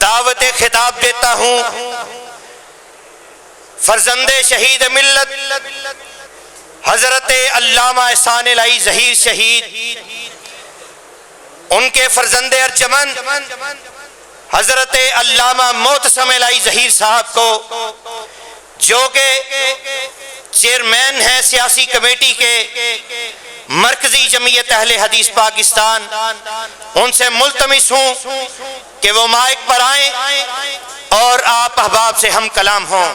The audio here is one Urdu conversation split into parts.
دعوت خطاب دیتا ہوں فرزند شہید ملت حضرت علامہ احسان الہی ظہیر شہید، ان کے فرزند ارجمند حضرت علامہ معتصم الہی ظہیر صاحب کو، جو کہ چیئرمین ہیں سیاسی کمیٹی کے مرکزی جمعیت اہل حدیث پاکستان، ان سے ملتمس ہوں کہ وہ مائک پر آئیں اور آپ احباب سے ہم کلام ہوں۔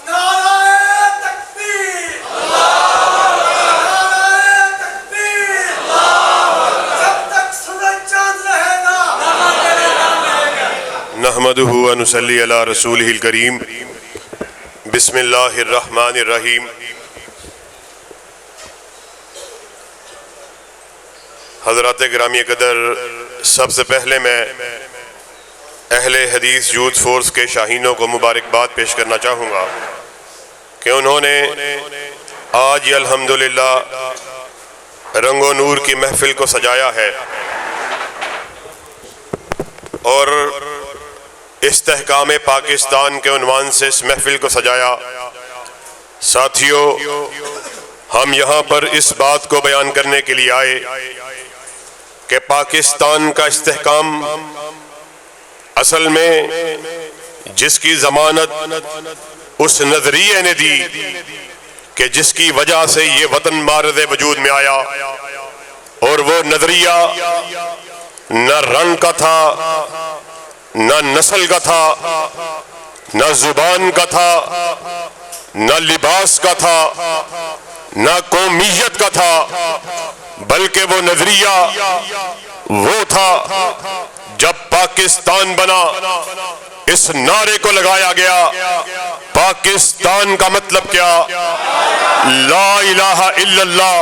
نعرہ تکبیر، نعرہ تکبیر، جب تک سورج چاند رہے گا نحمدہ و نصلی علی رسولہ الکریم۔ بسم اللہ الرحمن الرحیم۔ حضرات گرامی قدر، سب سے پہلے میں اہل حدیث یوتھ فورس کے شاہینوں کو مبارکباد پیش کرنا چاہوں گا کہ انہوں نے آج الحمدللہ رنگ و نور کی محفل کو سجایا ہے اور استحکام پاکستان کے عنوان سے اس محفل کو سجایا۔ ساتھیو، ہم یہاں پر اس بات کو بیان کرنے کے لیے آئے کہ پاکستان کا استحکام اصل میں جس کی ضمانت اس نظریے نے دی کہ جس کی وجہ سے یہ وطن معرض وجود میں آیا، اور وہ نظریہ نہ رنگ کا تھا، نہ نسل کا تھا، نہ زبان کا تھا، نہ لباس کا تھا، نہ قومیت کا تھا، بلکہ وہ نظریہ وہ تھا جب پاکستان بنا، اس نعرے کو لگایا گیا، پاکستان کا مطلب کیا؟ لا الہ الا اللہ۔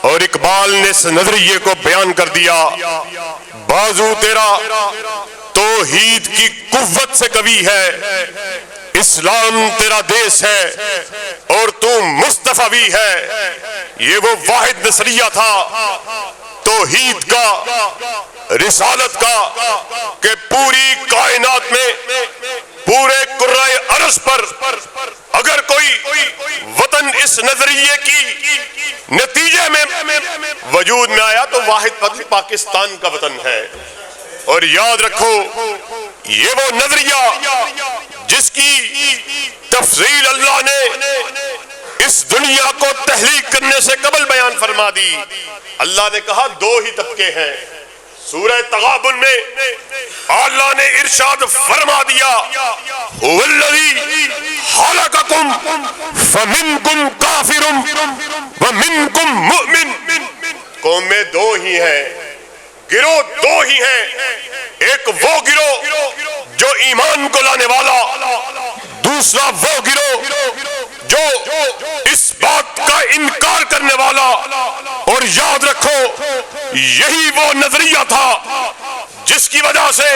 اور اقبال نے اس نظریے کو بیان کر دیا، بازو تیرا توحید کی قوت سے قوی ہے، اسلام تیرا دیس ہے اور تو مصطفی ہے۔ یہ وہ واحد نظریہ تھا توحید کا، رسالت کا، کہ پوری کائنات میں، پورے کرۂ ارض پر اگر کوئی وطن اس نظریے کی نتیجے میں وجود میں آیا تو واحد وطن پاکستان کا وطن ہے۔ اور یاد رکھو، یہ وہ نظریہ جس کی تفصیل اللہ نے اس دنیا کو تحلیق کرنے سے قبل بیان فرما دی۔ اللہ نے کہا دو ہی طبقے ہیں۔ سورہ تغابن میں اللہ نے ارشاد فرما دیا، هو الذی خلقکم فمنکم کافر ومنکم مؤمن۔ قومیں دو ہی ہیں، گروہ دو ہی ہیں، ایک وہ گروہ جو ایمان کو لانے والا، دوسرا وہ گروہ جو اس بات کا انکار کرنے والا۔ اور یاد رکھو، یہی وہ نظریہ تھا جس کی وجہ سے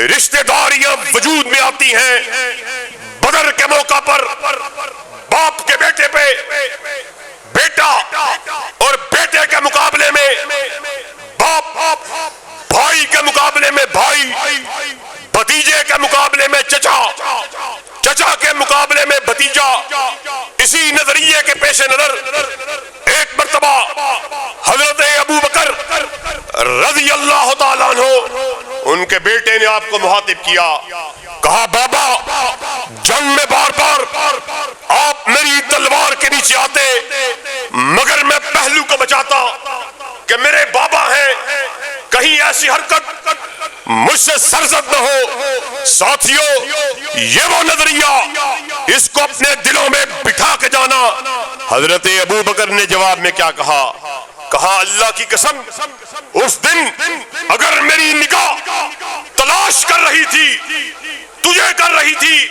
رشتہ داریاں وجود میں آتی ہیں۔ بدر کے موقع پر باپ کے بیٹے پہ بیٹا، اور بیٹے کے مقابلے میں باپ، بھائی کے مقابلے میں بھائی، بھتیجے کے مقابلے میں چچا، چچا کے مقابلے میں بھتیجا۔ اسی نظریے کے پیش نظر ایک مرتبہ حضرت ابو بکر رضی اللہ تعالیٰ عنہ، ان کے بیٹے نے آپ کو مخاطب کیا، کہا بابا، جنگ میں بار بار آپ میری تلوار کے نیچے آتے مگر میں پہلو کو بچاتا کہ میرے بابا ہیں، کہیں ایسی حرکت مجھ سے سرزد نہ ہو۔ ساتھیو، یہ وہ نظریہ، اس کو اپنے دلوں میں بٹھا کے جانا۔ حضرت ابو بکر نے جواب میں کیا کہا؟ کہا اللہ کی قسم، اس دن اگر میری نگاہ تلاش کر رہی تھی، تجھے کر رہی تھی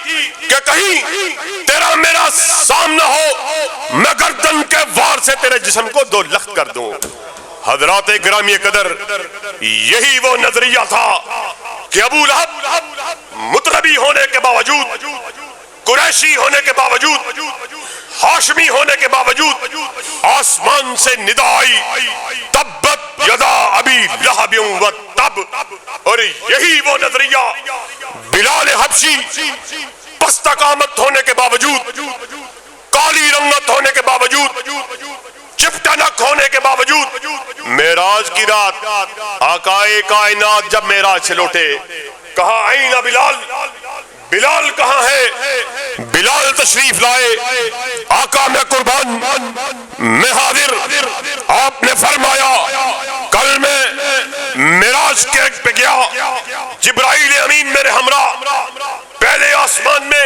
کہ کہیں تیرا میرا سامنا ہو، میں گردن کے وار سے تیرے جسم کو دو لخت کر دوں۔ حضرات گرامی قدر، یہی وہ نظریہ تھا کہ ابو لہب مطلبی ہونے کے باوجود، قریشی ہونے کے باوجود، ہاشمی ہونے کے باوجود آسمان سے ندا آئی، تبت یدا ابی لہب و تب اور یہی وہ نظریہ بلال حبشی پست قامت ہونے کے باوجود، کالی رنگت ہونے کے باوجود، چپٹنک ہونے کے باوجود، معراج کی رات آقائے کائنات جب معراج سے لوٹے، کہا این بلال، بلال کہاں ہے؟ بلال تشریف لائے، آقا میں قربان، میں حاضر۔ آپ نے فرمایا کل میں معراج پہ گیا، جبرائیل امین میرے ہمراہ، پہلے آسمان میں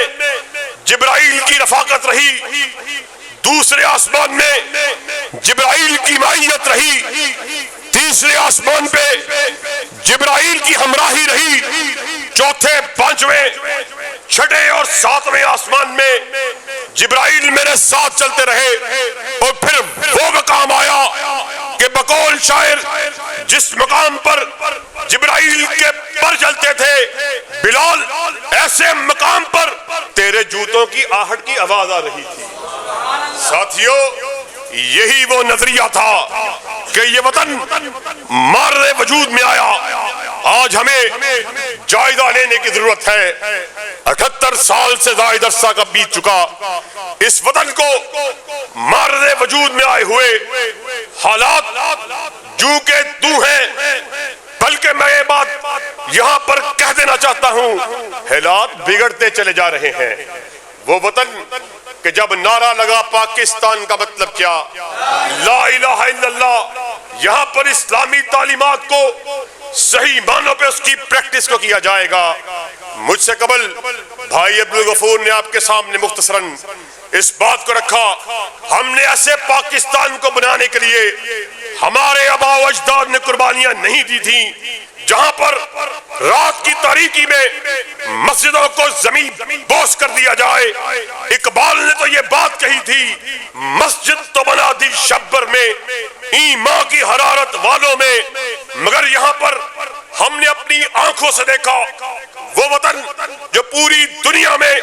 جبرائیل کی رفاقت رہی، دوسرے آسمان میں جبرائیل کی معیت رہی، تیسرے آسمان پہ جبرائیل کی ہمراہی رہی، چوتھے، پانچویں، چھٹے اور ساتویں آسمان میں جبرائیل میرے ساتھ چلتے رہے، اور پھر وہ مقام آیا کہ بقول شاعر جس مقام پر جبرائیل کے پر چلتے تھے، بلال ایسے مقام پر تیرے جوتوں کی آہٹ کی آواز آ رہی تھی۔ ساتھیو، یہی وہ نظریہ تھا کہ یہ وطن مارے وجود میں آیا۔ آج ہمیں جائزہ لینے کی ضرورت ہے۔ 78 سال سے زائد عرصہ کا بیت چکا، اس وطن کو مارے وجود میں آئے ہوئے حالات جو کہ تو ہیں، بلکہ میں یہ بات یہاں پر کہہ دینا چاہتا ہوں، حالات بگڑتے چلے جا رہے ہیں۔ وہ وطن کہ جب نعرہ لگا پاکستان کا مطلب کیا، لا الہ الا اللہ، یہاں پر اسلامی تعلیمات کو صحیح معنوں پہ اس کی پریکٹس کو کیا جائے گا۔ مجھ سے قبل بھائی عبدالغفور نے آپ کے سامنے مختصراً اس بات کو رکھا، ہم نے ایسے پاکستان کو بنانے کے لیے ہمارے آباء و اجداد نے قربانیاں نہیں دی تھیں، جہاں پر رات کی تاریکی میں مسجدوں کو زمین بوس کر دیا جائے۔ اقبال نے تو یہ بات کہی تھی، مسجد تو بنا دی شبر میں، ایمان کی حرارت والوں میں، مگر یہاں پر ہم نے اپنی آنکھوں سے دیکھا وہ وطن جو پوری دنیا میں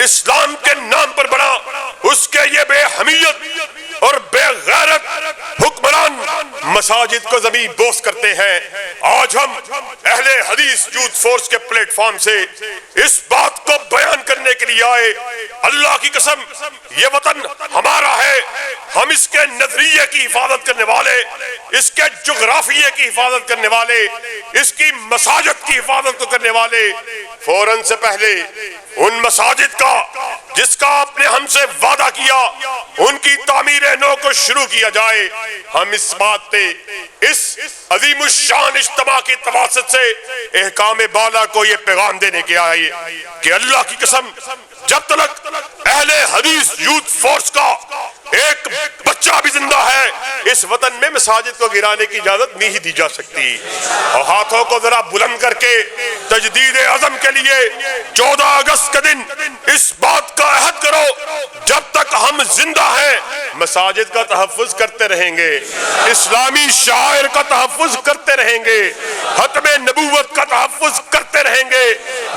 اسلام کے نام پر بنا، اس کے یہ بے حمیت اور بے غیرت حکمران مساجد کو زمین بوس کرتے ہیں۔ آج ہم اہل حدیث یوتھ فورس کے پلیٹ فارم سے اس بات کو بیان کرنے کے لیے آئے، اللہ کی قسم یہ وطن ہمارا ہے، ہم اس کے نظریے کی حفاظت کرنے والے، اس کے جغرافیے کی حفاظت کرنے والے، اس کی مساجد کی حفاظت کو کرنے والے۔ فوراً سے پہلے ان مساجد کا جس کا آپ نے ہم سے وعدہ کیا، ان کی تعمیر نو کو شروع کیا جائے۔ ہم اس بات پہ اس عظیم الشان اجتماع کی تواسط سے احکام بالا کو یہ پیغام دینے کے آئے کہ اللہ کی قسم جب تک اہل حدیث یوتھ فورس کا ایک بچہ بھی زندہ ہے، اس وطن میں مساجد کو گرانے کی اجازت نہیں دی جا سکتی۔ اور ہاتھوں کو ذرا بلند کر کے تجدید عزم کے لیے 14 اگست کے دن اس بات کا عہد کرو، جب تک ہم زندہ ہیں مساجد کا تحفظ کرتے رہیں گے، اسلامی شاعر کا تحفظ کرتے رہیں گے، ختم نبوت کا تحفظ کرتے رہیں گے،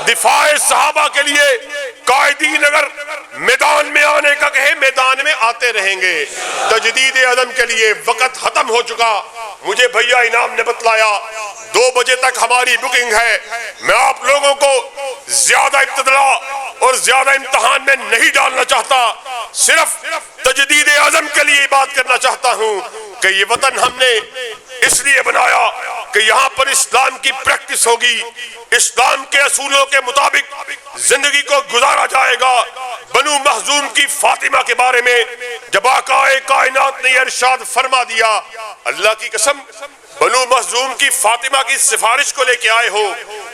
دفاع صحابہ کے لیے قائدین اگر میدان میں آنے کا کہے میدان میں آتے رہیں گے۔ تجدید عزم کے لیے وقت ختم ہو چکا، مجھے بھیا انعام نے بتلایا 2 بجے تک ہماری بکنگ ہے۔ میں آپ لوگوں کو زیادہ ابتدا اور زیادہ امتحان میں نہیں ڈالنا چاہتا، صرف تجدید عزم کے لیے بات کرنا چاہتا ہوں کہ یہ وطن ہم نے اس لیے بنایا کہ یہاں پر اسلام کی پریکٹس ہوگی، اسلام کے اصولوں کے مطابق زندگی کو گزارا جائے گا۔ بنو مخزوم کی فاطمہ کے بارے میں جب آقا کائنات نے یہ ارشاد فرما دیا، اللہ کی قسم بنو مخزوم کی فاطمہ کی سفارش کو لے کے آئے ہو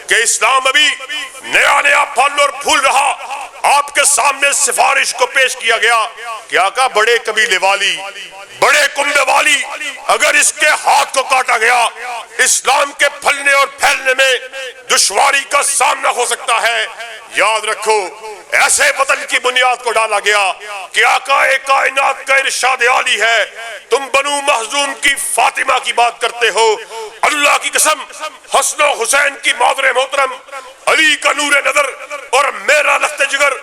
کہ اسلام ابھی نیا نیا پھل اور پھول رہا، آپ کے سامنے سفارش کو پیش کیا گیا کہ آقا بڑے قبیلے والی، بڑے کنبے والی اگر اس کے ہاتھ کو کاٹا گیا اسلام کے پھلنے اور پھیلنے میں دشواری کا سامنا ہو سکتا ہے۔ یاد رکھو ایسے وطن کی بنیاد کو ڈالا گیا کہ آقا کائنات کا ارشاد عالی ہے، تم بنو مخزوم کی فاطمہ کی بات کرتے ہو، اللہ کی قسم حسن و حسین کی مادر محترم، علی کا نور نظر اور میرا لخت جگر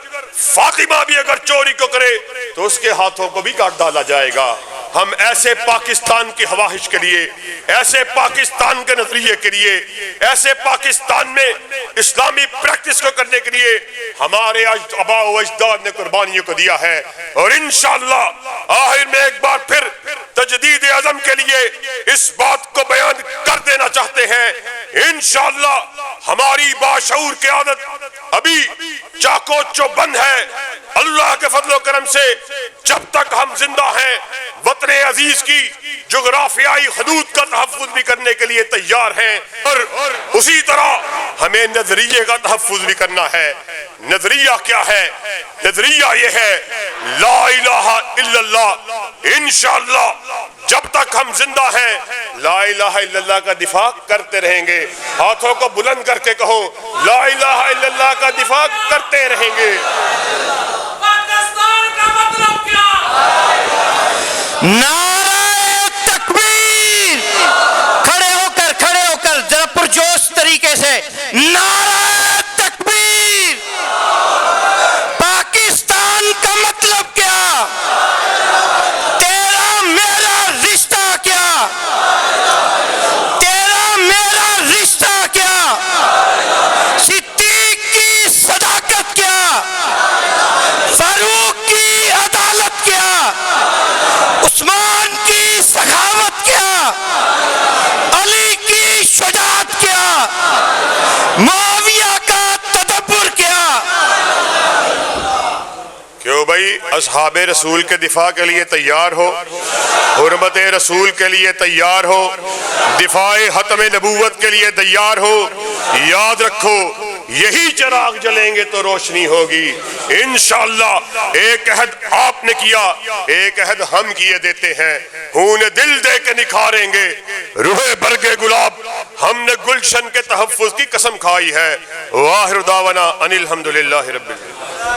فاطمہ بھی اگر چوری کو کرے تو اس کے ہاتھوں کو بھی کاٹ ڈالا جائے گا۔ ہم ایسے پاکستان کی خواہش کے لیے، ایسے پاکستان کے نظریے کے لیے، ایسے پاکستان میں اسلامی پریکٹس کو کرنے کے لیے ہمارے آباء و اجداد نے قربانیوں کو دیا ہے، اور انشاءاللہ آخر میں ایک بار پھر تجدید عزم کے لیے اس بات کو بیان کر دینا چاہتے ہیں، انشاءاللہ ہماری باشعور قیادت ابھی چاکو چوبند ہے، اللہ کے فضل و کرم سے جب تک ہم زندہ ہیں وطن عزیز کی جغرافیائی حدود کا تحفظ بھی کرنے کے لیے تیار ہیں، اور اسی طرح ہمیں نظریے کا تحفظ بھی کرنا ہے۔ نظریہ کیا ہے؟ نظریہ یہ ہے لا الہ الا اللہ۔ انشاءاللہ جب تک ہم زندہ ہیں لا الہ الا اللہ کا دفاع کرتے رہیں گے، ہاتھوں کو بلند کر کے کہو لا الہ الا اللہ کا دفاع کرتے رہیں گے۔ پاکستان کا مطلب کیا؟ نعرہ تکبیر! کھڑے ہو کر ذرا پرجوش طریقے سے نعرہ تکبیر! پاکستان کا مطلب کیا؟ تیرا میرا رشتہ کیا؟ تیرا میرا رشتہ کیا؟ صدیق کی صداقت کیا؟ فاروق کی عدالت کیا؟ عثمان کی سخاوت کیا؟ علی کی شجاعت کیا؟ معاویہ کا تدبر کیا؟ کیوں بھائی اصحاب رسول کے دفاع کے لیے تیار ہو، حرمت رسول کے لیے تیار ہو، دفاع ختم نبوت کے لیے تیار ہو۔ یاد رکھو یہی چراغ جلیں گے تو روشنی ہوگی انشاءاللہ۔ ایک عہد آپ نے کیا، ایک عہد ہم کیے دیتے ہیں، خون دل دے کے نکھاریں گے روح برگ گلاب۔ ہم نے گلشن کے تحفظ کی قسم کھائی ہے۔ وآخر دعوانا ان الحمدللہ رب العالمین۔